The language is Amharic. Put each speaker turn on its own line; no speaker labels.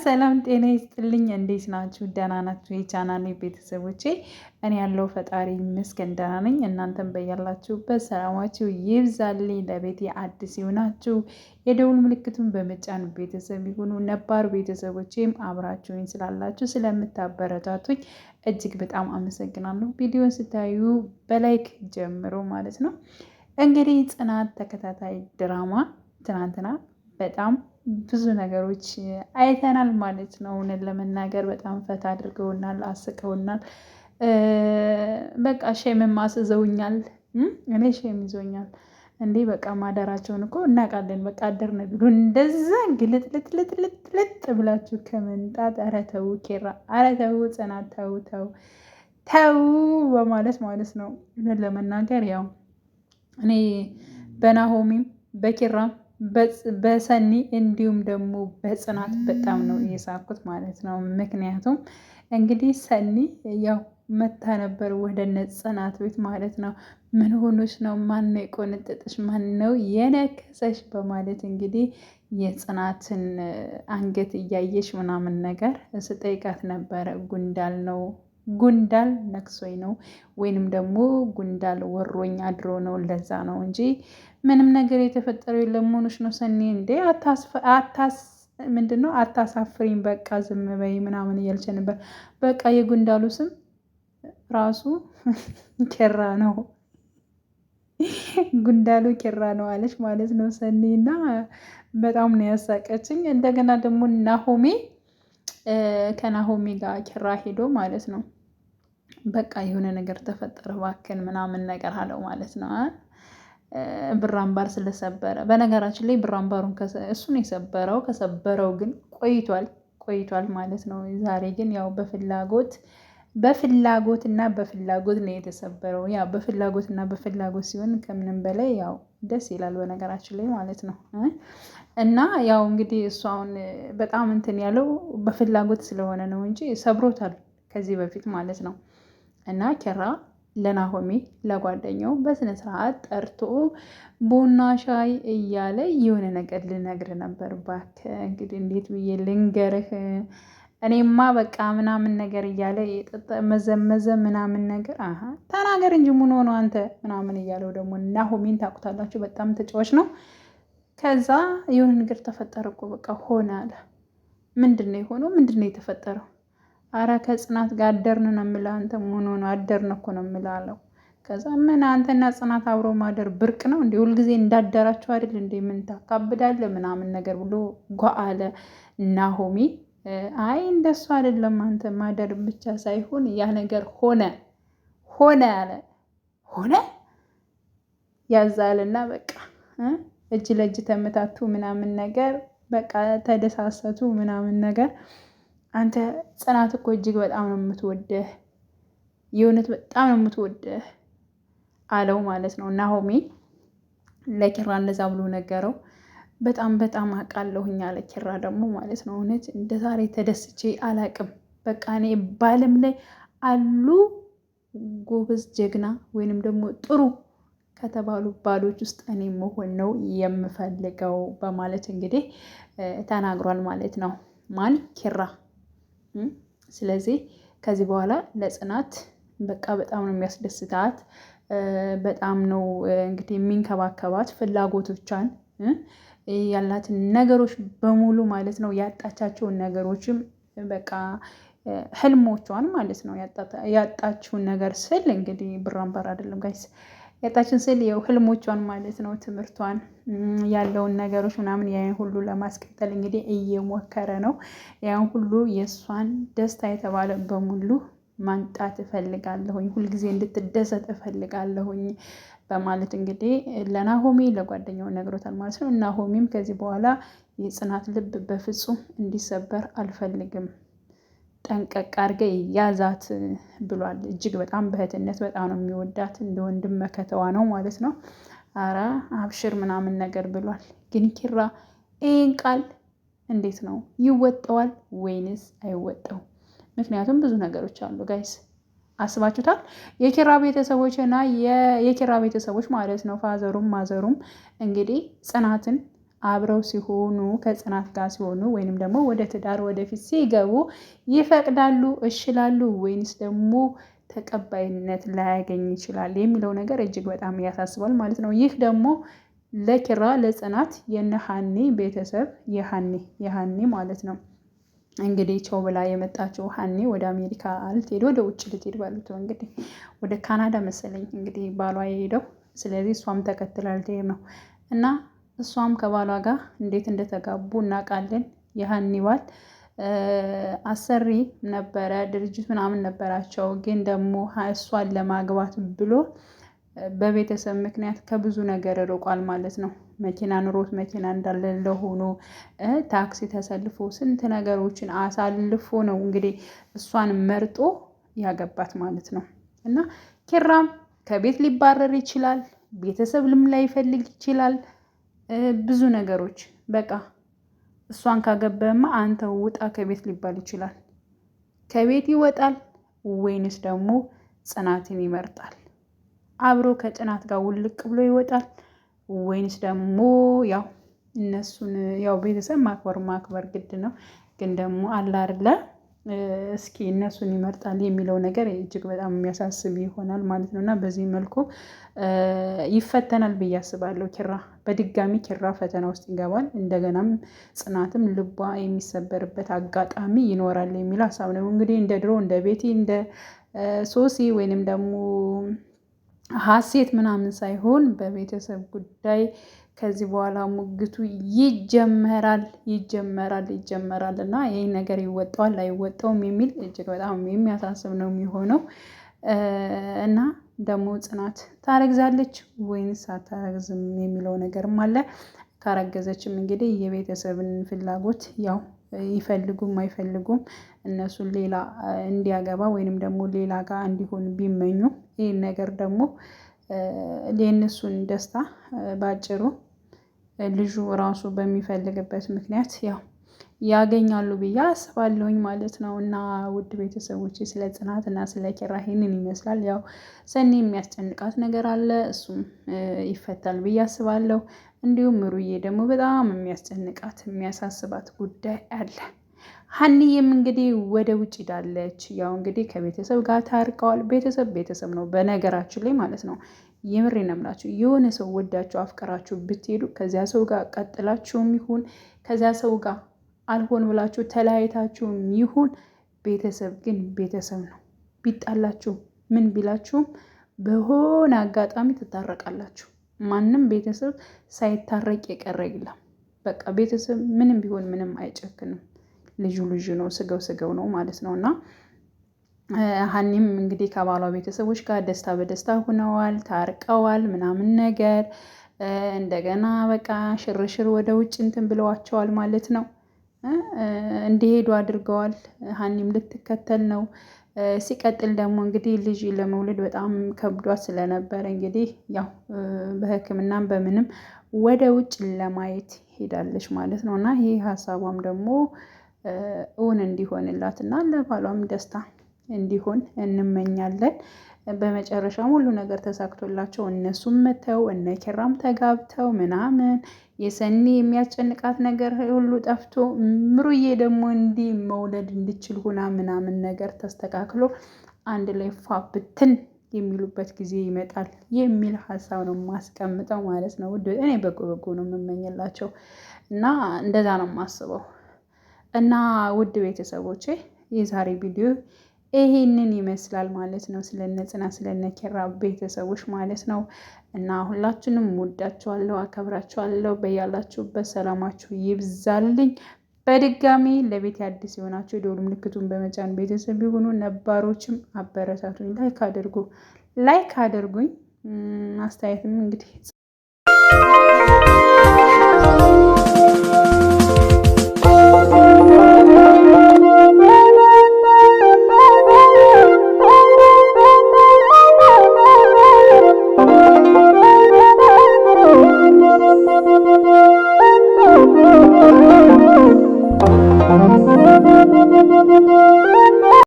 ሰላም ጤና ይስጥልኝ። እንዴት ናችሁ? ደህና ናችሁ? የቻናሌ ቤተሰቦቼ እኔ ያለው ፈጣሪ ይመስገን ደህና ነኝ። እናንተም በያላችሁበት ሰላማችሁ ይብዛልኝ። ለቤቴ አዲስ ይሆናችሁ የደውል ምልክቱን በመጫን ቤተሰብ ይሁኑ። ነባር ቤተሰቦቼም አብራችሁኝ ስላላችሁ ስለምታበረታቱኝ እጅግ በጣም አመሰግናለሁ። ቪዲዮን ስታዩ በላይክ ጀምሮ ማለት ነው። እንግዲህ ጽናት ተከታታይ ድራማ ትናንትና በጣም ብዙ ነገሮች አይተናል ማለት ነው። እውነት ለመናገር በጣም ፈታ አድርገውናል፣ አስቀውናል። በቃ ሼምም አስዘውኛል። እኔ ሼም ይዞኛል እንዴ! በቃ ማደራቸውን እኮ እናውቃለን። በቃ አደርን ቢሉ እንደዛ ግልጥልጥልጥልጥ ብላችሁ ከመንጣት ኧረ ተው ኬራ፣ ኧረ ተው ጽናት፣ ተው ተው ተው በማለት ማለት ነው። እውነት ለመናገር ያው እኔ በናሆሚም በኪራም በሰኒ እንዲሁም ደግሞ በጽናት በጣም ነው እየሳኩት ማለት ነው። ምክንያቱም እንግዲህ ሰኒ ያው መታ ነበር ወደ ጽናት ቤት ማለት ነው። ምን ሆኖች ነው? ማን ነው የቆነጠጠሽ? ማን ነው የነከሰሽ? በማለት እንግዲህ የጽናትን አንገት እያየሽ ምናምን ነገር ስጠይቃት ነበረ። ጉንዳል ነክሶኝ ነው ወይንም ደግሞ ጉንዳል ወሮኝ አድሮ ነው፣ ለዛ ነው እንጂ ምንም ነገር የተፈጠረው የለም። ሆኖች ነው ሰኒ እንዴ ምንድን ነው አታሳፍሪኝ፣ በቃ ዝም በይ ምናምን እያልች ነበር። በቃ የጉንዳሉ ስም ራሱ ኬራ ነው፣ ጉንዳሉ ኬራ ነው አለች ማለት ነው ሰኒ። እና በጣም ነው ያሳቀችኝ። እንደገና ደግሞ ናሆሜ ከናሆሜ ጋር ኬራ ሄዶ ማለት ነው በቃ የሆነ ነገር ተፈጠረ እባክን ምናምን ነገር አለው ማለት ነው። ብር አምባር ስለሰበረ፣ በነገራችን ላይ ብር አምባሩን እሱ ነው የሰበረው። ከሰበረው ግን ቆይቷል ማለት ነው። ዛሬ ግን ያው በፍላጎት እና በፍላጎት ነው የተሰበረው። ያው በፍላጎት እና በፍላጎት ሲሆን ከምንም በላይ ያው ደስ ይላል በነገራችን ላይ ማለት ነው። እና ያው እንግዲህ እሱ አሁን በጣም እንትን ያለው በፍላጎት ስለሆነ ነው እንጂ ሰብሮታል ከዚህ በፊት ማለት ነው። እና ኪራ ለናሆሜ ለጓደኛው በስነ ስርዓት ጠርቶ ቡና ሻይ እያለ የሆነ ነገር ልነግር ነበር። እባክህ እንግዲህ እንዴት ብዬ ልንገርህ? እኔማ በቃ ምናምን ነገር እያለ መዘመዘ ምናምን ነገር ተናገር እንጂ ምን ሆኖ አንተ ምናምን እያለው ደግሞ ናሆሜን ታውቁታላችሁ፣ በጣም ተጫዋች ነው። ከዛ የሆነ ነገር ተፈጠረ እኮ በቃ ሆነ አለ። ምንድን ነው የሆነው? ምንድን ነው የተፈጠረው? አረ ከጽናት ጋር አደርን ነው የምልህ። አንተ ምን ሆኖ አደርን እኮ ነው የምልህ አለው። ከዛ ምን አንተና ጽናት አብሮ ማደር ብርቅ ነው እንዴ? ሁልጊዜ እንዳደራችሁ አይደል እንዴ? ምን ታካብዳለህ ምናምን ነገር ብሎ ጓ አለ ናሆሚ። አይ እንደሱ አይደለም፣ አንተ ማደር ብቻ ሳይሆን ያ ነገር ሆነ አለ። ሆነ ያዛልና በቃ እጅ ለእጅ ተመታቱ ምናምን ነገር በቃ ተደሳሰቱ ምናምን ነገር። አንተ ጽናት እኮ እጅግ በጣም ነው የምትወደህ፣ የእውነት በጣም ነው የምትወደህ አለው ማለት ነው። ናሆሜ ለኪራ እንደዛ ብሎ ነገረው። በጣም አውቃለሁኝ አለ ኪራ ደግሞ ማለት ነው። እውነት እንደ ዛሬ ተደስቼ አላቅም። በቃ እኔ ባለም ላይ አሉ ጎበዝ ጀግና ወይንም ደግሞ ጥሩ ከተባሉ ባሎች ውስጥ እኔ መሆን ነው የምፈልገው በማለት እንግዲህ ተናግሯል ማለት ነው። ማን? ኪራ። ስለዚህ ከዚህ በኋላ ለጽናት በቃ በጣም ነው የሚያስደስታት፣ በጣም ነው እንግዲህ የሚንከባከባት፣ ፍላጎቶቿን ያላትን ነገሮች በሙሉ ማለት ነው። ያጣቻቸውን ነገሮችም በቃ ህልሞቿን ማለት ነው። ያጣችውን ነገር ስል እንግዲህ ብር አምባር አይደለም ጋይስ፣ ያጣችን ስል ያው ህልሞቿን ማለት ነው። ትምህርቷን ያለውን ነገሮች ምናምን ያን ሁሉ ለማስቀጠል እንግዲህ እየሞከረ ነው። ያን ሁሉ የእሷን ደስታ የተባለ በሙሉ ማንጣት እፈልጋለሁኝ፣ ሁልጊዜ እንድትደሰት እፈልጋለሁኝ በማለት እንግዲህ ለናሆሜ ለጓደኛው ነግሮታል ማለት ነው። ናሆሜም ከዚህ በኋላ የጽናት ልብ በፍጹም እንዲሰበር አልፈልግም፣ ጠንቀቅ አድርገ ያዛት ብሏል። እጅግ በጣም በእህትነት በጣም ነው የሚወዳት፣ እንደ ወንድም መከተዋ ነው ማለት ነው። አረ አብሽር ምናምን ነገር ብሏል። ግን ኪራ ይህን ቃል እንዴት ነው ይወጣዋል ወይንስ አይወጣው? ምክንያቱም ብዙ ነገሮች አሉ ጋይስ፣ አስባችሁታል? የኪራ ቤተሰቦች እና የኪራ ቤተሰቦች ማለት ነው ፋዘሩም ማዘሩም እንግዲህ ጽናትን አብረው ሲሆኑ ከጽናት ጋር ሲሆኑ ወይንም ደግሞ ወደ ትዳር ወደፊት ሲገቡ ይፈቅዳሉ እሽላሉ ወይንስ ደግሞ ተቀባይነት ላያገኝ ይችላል የሚለው ነገር እጅግ በጣም ያሳስባል ማለት ነው። ይህ ደግሞ ለኪራ ለጽናት የነሃኒ ቤተሰብ የሃኒ ማለት ነው እንግዲህ ቸው ብላ የመጣችው ሀኒ ወደ አሜሪካ ልትሄድ ወደ ውጭ ልትሄድ ባሉት እንግዲህ ወደ ካናዳ መሰለኝ እንግዲህ ባሏ የሄደው። ስለዚህ እሷም ተከትላ ልትሄድ ነው እና እሷም ከባሏ ጋር እንዴት እንደተጋቡ እናውቃለን። የሀኒ ባል አሰሪ ነበረ፣ ድርጅት ምናምን ነበራቸው። ግን ደግሞ እሷን ለማግባት ብሎ በቤተሰብ ምክንያት ከብዙ ነገር ርቋል ማለት ነው። መኪና ኑሮት መኪና እንዳለ ሆኖ ታክሲ ተሰልፎ ስንት ነገሮችን አሳልፎ ነው እንግዲህ እሷን መርጦ ያገባት ማለት ነው። እና ኪራም ከቤት ሊባረር ይችላል፣ ቤተሰብ ላይ ይፈልግ ይችላል፣ ብዙ ነገሮች በቃ እሷን ካገባማ አንተ ውጣ ከቤት ሊባል ይችላል። ከቤት ይወጣል ወይንስ ደግሞ ጽናትን ይመርጣል? አብሮ ከጽናት ጋር ውልቅ ብሎ ይወጣል ወይንስ ደግሞ ያው እነሱን ያው ቤተሰብ ማክበር ግድ ነው። ግን ደግሞ አለ አይደለ እስኪ እነሱን ይመርጣል የሚለው ነገር እጅግ በጣም የሚያሳስብ ይሆናል ማለት ነው። እና በዚህ መልኩ ይፈተናል ብዬ አስባለሁ። በድጋሚ ኪራ ፈተና ውስጥ ይገባል። እንደገናም ጽናትም ልቧ የሚሰበርበት አጋጣሚ ይኖራል የሚል ሀሳብ ነው። እንግዲህ እንደ ድሮ እንደ ቤቲ እንደ ሶሲ ወይንም ደግሞ ሀሴት ምናምን ሳይሆን በቤተሰብ ጉዳይ ከዚህ በኋላ ሙግቱ ይጀመራል እና ይህ ነገር ይወጣዋል አይወጣውም የሚል እጅግ በጣም የሚያሳስብ ነው የሚሆነው። እና ደግሞ ጽናት ታረግዛለች ወይንስ አታረግዝም የሚለው ነገርም አለ። ካረገዘችም እንግዲህ የቤተሰብን ፍላጎት ያው ይፈልጉም አይፈልጉም እነሱን ሌላ እንዲያገባ ወይንም ደግሞ ሌላ ጋር እንዲሆን ቢመኙ ይህን ነገር ደግሞ የእነሱን ደስታ ባጭሩ ልጁ ራሱ በሚፈልግበት ምክንያት ያው ያገኛሉ ብዬ አስባለሁኝ ማለት ነው። እና ውድ ቤተሰቦች ስለ ጽናት እና ስለ ኪራ ይሄንን ይመስላል። ያው ሰኒ የሚያስጨንቃት ነገር አለ፣ እሱም ይፈታል ብዬ አስባለሁ። እንዲሁም ምሩዬ ደግሞ በጣም የሚያስጨንቃት የሚያሳስባት ጉዳይ አለ። ሀኒዬም እንግዲህ ወደ ውጭ ሄዳለች። ያው እንግዲህ ከቤተሰብ ጋር ታርቀዋል። ቤተሰብ ነው በነገራችን ላይ ማለት ነው። የምሬ ነው የምላችሁ። የሆነ ሰው ወዳችሁ አፍቀራችሁ ብትሄዱ ከዚያ ሰው ጋር ቀጥላችሁም ይሁን ከዚያ ሰው ጋር አልሆን ብላችሁ ተለያይታችሁም ይሁን ቤተሰብ ግን ቤተሰብ ነው። ቢጣላችሁ ምን ቢላችሁም በሆነ አጋጣሚ ትታረቃላችሁ። ማንም ቤተሰብ ሳይታረቅ የቀረ የለም። በቃ ቤተሰብ ምንም ቢሆን ምንም አይጨክንም። ልጁ ነው፣ ስጋው ነው ማለት ነው። እና ሀኒም እንግዲህ ከባሏ ቤተሰቦች ጋር ደስታ በደስታ ሆነዋል፣ ታርቀዋል ምናምን ነገር እንደገና በቃ ሽርሽር ወደ ውጭ እንትን ብለዋቸዋል ማለት ነው። እንዲሄዱ አድርገዋል። ሀኒም ልትከተል ነው። ሲቀጥል ደግሞ እንግዲህ ልጅ ለመውለድ በጣም ከብዷት ስለነበረ እንግዲህ ያው በሕክምናም በምንም ወደ ውጭ ለማየት ሄዳለች ማለት ነው። እና ይህ ሀሳቧም ደግሞ እውን እንዲሆንላት እና ለባሏም ደስታ እንዲሆን እንመኛለን። በመጨረሻም ሁሉ ነገር ተሳክቶላቸው እነሱም መተው እነ ኪራም ተጋብተው ምናምን የሰኒ የሚያስጨንቃት ነገር ሁሉ ጠፍቶ ምሩዬ ደግሞ እንዲህ መውለድ እንድችል ሁና ምናምን ነገር ተስተካክሎ አንድ ላይ ፏ ብትን የሚሉበት ጊዜ ይመጣል የሚል ሀሳብ ነው የማስቀምጠው ማለት ነው። እኔ በጎ ነው የምመኝላቸው እና እንደዛ ነው የማስበው። እና ውድ ቤተሰቦቼ የዛሬ ቪዲዮ ይሄንን ይመስላል ማለት ነው። ስለነ ጽናት ስለነ ኪራ ቤተሰቦች ማለት ነው። እና ሁላችንም ወዳችኋለሁ፣ አከብራችኋለሁ። በያላችሁበት ሰላማችሁ ይብዛልኝ። በድጋሚ ለቤት አዲስ የሆናችሁ የደወል ምልክቱን በመጫን ቤተሰብ የሆኑ ነባሮችም አበረታቱኝ። ላይክ አድርጉኝ። አስተያየትም እንግዲህ